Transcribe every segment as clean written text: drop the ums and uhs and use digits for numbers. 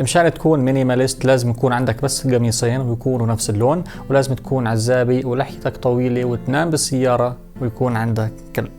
مشان تكون مينيماليست لازم يكون عندك بس قميصين ويكونوا نفس اللون، ولازم تكون عزابي ولحيتك طويلة وتنام بالسيارة ويكون عندك كلب.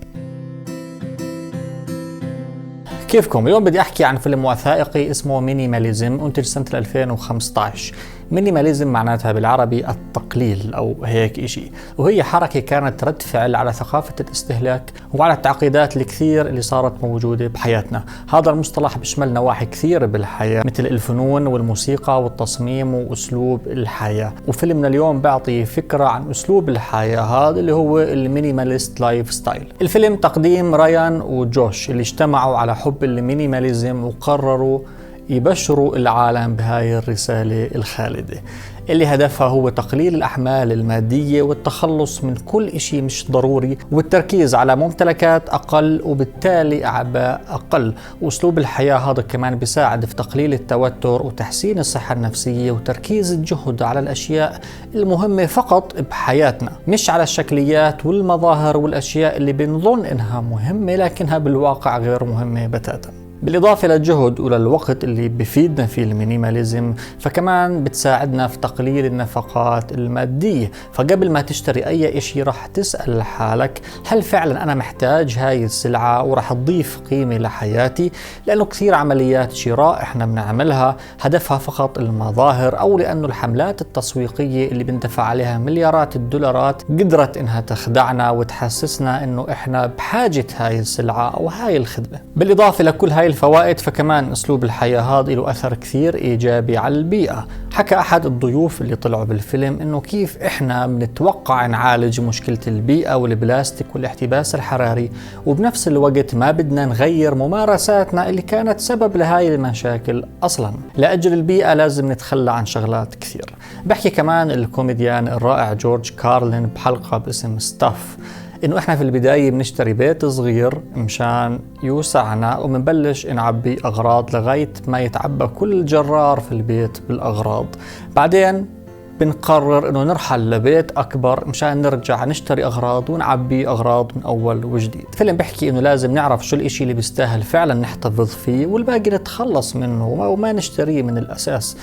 كيفكم؟ اليوم بدي احكي عن فيلم وثائقي اسمه مينيماليزم، انتج سنة 2015. مينيماليزم معناتها بالعربي التقليل او هيك اشي، وهي حركة كانت رد فعل على ثقافة الاستهلاك وعلى التعقيدات الكثير اللي صارت موجودة بحياتنا. هذا المصطلح بيشمل نواحي كثير بالحياة مثل الفنون والموسيقى والتصميم واسلوب الحياة، وفيلمنا اليوم بيعطي فكرة عن اسلوب الحياة هذا اللي هو المينيماليست لايف ستايل. الفيلم تقديم رايان وجوش اللي اجتمعوا على حب المينيماليزم وقرروا يبشروا العالم بهاي الرسالة الخالدة اللي هدفها هو تقليل الأحمال المادية والتخلص من كل إشي مش ضروري والتركيز على ممتلكات أقل وبالتالي أعباء أقل. وأسلوب الحياة هذا كمان بيساعد في تقليل التوتر وتحسين الصحة النفسية وتركيز الجهد على الأشياء المهمة فقط بحياتنا، مش على الشكليات والمظاهر والأشياء اللي بنظن إنها مهمة لكنها بالواقع غير مهمة بتاتا. بالإضافة للجهد وللوقت اللي بفيدنا في المينيماليزم، فكمان بتساعدنا في تقليل النفقات المادية. فقبل ما تشتري أي إشي رح تسأل حالك هل فعلا أنا محتاج هاي السلعة ورح تضيف قيمة لحياتي؟ لأنه كثير عمليات شراء إحنا بنعملها هدفها فقط المظاهر، أو لأنه الحملات التسويقية اللي بندفع عليها مليارات الدولارات قدرت إنها تخدعنا وتحسسنا إنه إحنا بحاجة هاي السلعة أو هاي الخدمة. بالإضافة لكل هاي الفوائد فكمان اسلوب الحياة هذا له اثر كثير ايجابي على البيئة. حكى احد الضيوف اللي طلعوا بالفيلم انه كيف احنا بنتوقع نعالج مشكلة البيئة والبلاستيك والاحتباس الحراري وبنفس الوقت ما بدنا نغير ممارساتنا اللي كانت سبب لهاي المشاكل اصلا. لاجل البيئة لازم نتخلى عن شغلات كثير. بحكي كمان الكوميديان الرائع جورج كارلين بحلقة باسم ستاف إنه إحنا في البداية بنشتري بيت صغير مشان يوسعنا وبنبلش نعبي أغراض لغاية ما يتعبى كل جرار في البيت بالأغراض. بعدين بنقرر إنه نرحل لبيت أكبر مشان نرجع نشتري أغراض ونعبي أغراض من أول وجديد. الفيلم بيحكي إنه لازم نعرف شو الإشي اللي بيستاهل فعلا نحتفظ فيه والباقي نتخلص منه وما نشتريه من الأساس،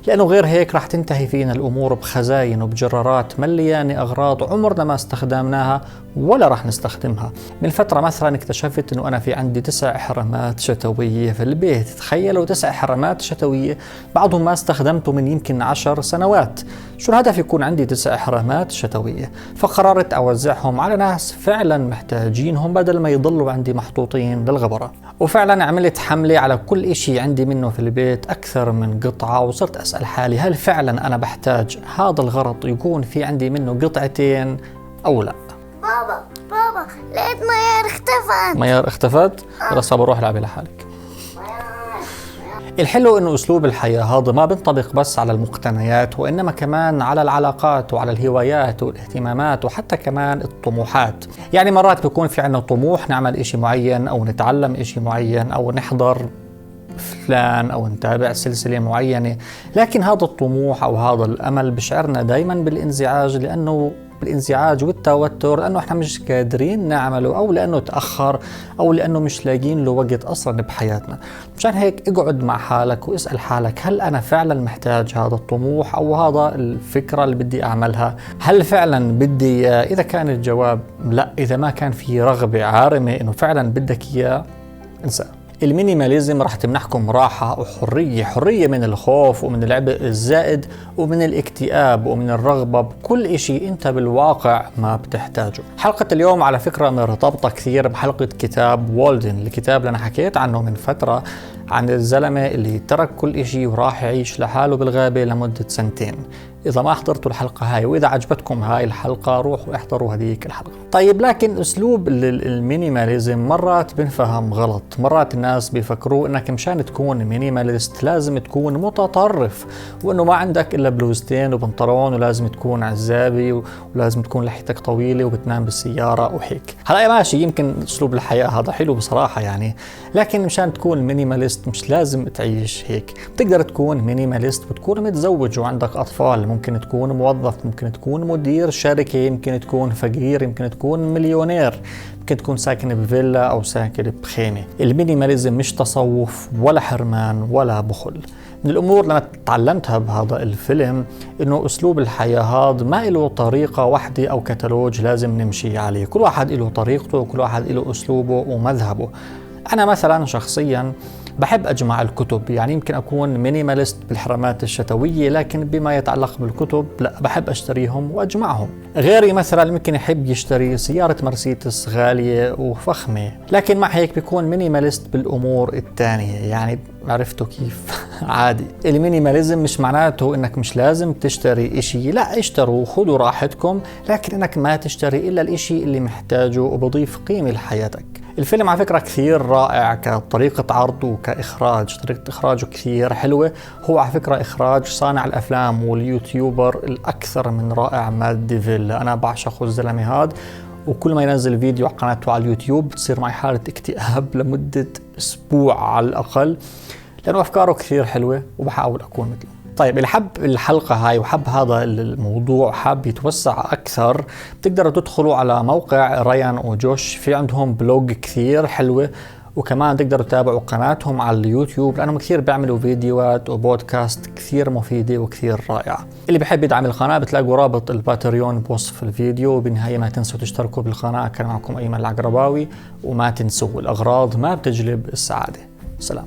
لأنه غير هيك راح تنتهي فينا الأمور بخزاين وبجرارات مليانة أغراض عمرنا ما استخدمناها ولا راح نستخدمها. من فترة مثلا اكتشفت أنه أنا في عندي 9 حرامات شتوية في البيت. تخيلوا 9 حرامات شتوية بعضهم ما استخدمته من يمكن 10 سنوات. شو الهدف يكون عندي 9 حرامات شتوية؟ فقررت أوزعهم على ناس فعلا محتاجينهم بدل ما يضلوا عندي محطوطين للغبرة. وفعلا عملت حملة على كل إشي عندي منه في البيت أكثر من قطعة، وصرت أسأل حالي هل فعلا أنا بحتاج هذا الغرض يكون في عندي منه قطعتين أو لا. بابا لقيت ميار اختفت. ميار اختفت؟ خلاص بروح العبي لحالك. الحلو انه اسلوب الحياة هذا ما بينطبق بس على المقتنيات وانما كمان على العلاقات وعلى الهوايات والاهتمامات وحتى كمان الطموحات. يعني مرات بيكون في عنا طموح نعمل اشي معين او نتعلم اشي معين او نحضر فلان او نتابع سلسلة معينة، لكن هذا الطموح او هذا الامل بشعرنا دايما بالانزعاج، لانه بالانزعاج والتوتر لأنه احنا مش قادرين نعمله أو لأنه تأخر أو لأنه مش لاقين له وقت أصلا بحياتنا. مشان هيك اقعد مع حالك واسأل حالك هل أنا فعلا محتاج هذا الطموح أو هذا الفكرة اللي بدي أعملها؟ هل فعلا بدي؟ إذا كان الجواب لا، إذا ما كان في رغبة عارمة إنه فعلا بدك إياه، انسى. المينيماليزم راح تمنحكم راحة وحرية، حرية من الخوف ومن العبء الزائد ومن الاكتئاب ومن الرغبة بكل إشي أنت بالواقع ما بتحتاجه. حلقة اليوم على فكرة مرتبطة كثير بحلقة كتاب والدن، الكتاب اللي أنا حكيت عنه من فترة، عن الزلمة اللي ترك كل إشي وراح يعيش لحاله بالغابة لمدة 2 سنين. إذا ما حضرتوا الحلقة هاي وإذا عجبتكم هاي الحلقة روحوا احضروا هذيك الحلقة. طيب لكن أسلوب المينيماليزم مرات بنفهم غلط. مرات الناس بيفكروا إنك مشان تكون مينيماليست لازم تكون متطرف، وإنه ما عندك إلا بلوزتين وبنطلون ولازم تكون عزابي ولازم تكون لحيتك طويلة وبتنام بالسيارة وهيك. هلا ماشي، يمكن أسلوب الحياة هذا حلو بصراحة يعني، لكن مشان تكون مينيماليست مينيماليست مش لازم تعيش هيك. بتقدر تكون مينيماليست وتكون متزوج وعندك أطفال، ممكن تكون موظف، ممكن تكون مدير شركة، يمكن تكون فقير، يمكن تكون مليونير، ممكن تكون ساكن بفيلا أو ساكن بخيمة. المينيماليزم مش تصوف ولا حرمان ولا بخل. من الأمور اللي أنا تعلمتها بهذا الفيلم إنه أسلوب الحياة هذا ما له طريقة واحدة أو كتالوج لازم نمشي عليه، كل واحد له طريقته وكل واحد له أسلوبه ومذهبه. أنا مثلا شخصيا بحب أجمع الكتب، يعني يمكن أكون مينيماليست بالحرامات الشتوية، لكن بما يتعلق بالكتب لا، بحب أشتريهم وأجمعهم. غيري مثلا يمكن يحب يشتري سيارة مرسيدس غالية وفخمة، لكن مع هيك بيكون مينيماليست بالأمور الثانية. يعني عرفتوا كيف؟ عادي. المينيماليزم مش معناته انك مش لازم تشتري اشي، لا اشتروا خذوا راحتكم، لكن انك ما تشتري الا الاشي اللي محتاجه وبضيف قيمة لحياتك. الفيلم على فكرة كثير رائع كطريقة عرض وكإخراج، طريقة إخراجه كثير حلوة. هو على فكرة إخراج صانع الأفلام واليوتيوبر الأكثر من رائع مات ديفيلا. أنا بعشق الزلمة هاد، وكل ما ينزل فيديو على قناته على اليوتيوب بتصير معي حالة اكتئاب لمدة أسبوع على الأقل، لأنه أفكاره كثير حلوة وبحاول أكون مثله. طيب اللي حب الحلقة هاي وحب هذا الموضوع حاب يتوسع أكثر، بتقدروا تدخلوا على موقع ريان وجوش، في عندهم بلوج كثير حلوة، وكمان تقدروا تتابعوا قناتهم على اليوتيوب لأنهم كثير بيعملوا فيديوهات وبودكاست كثير مفيدة وكثير رائعة. اللي بحب يدعم القناة بتلاقوا رابط الباتريون بوصف الفيديو. وبالنهاية ما تنسوا تشتركوا بالقناة. كان معكم أيمن العقرباوي، وما تنسوا الأغراض ما بتجلب السعادة. سلام.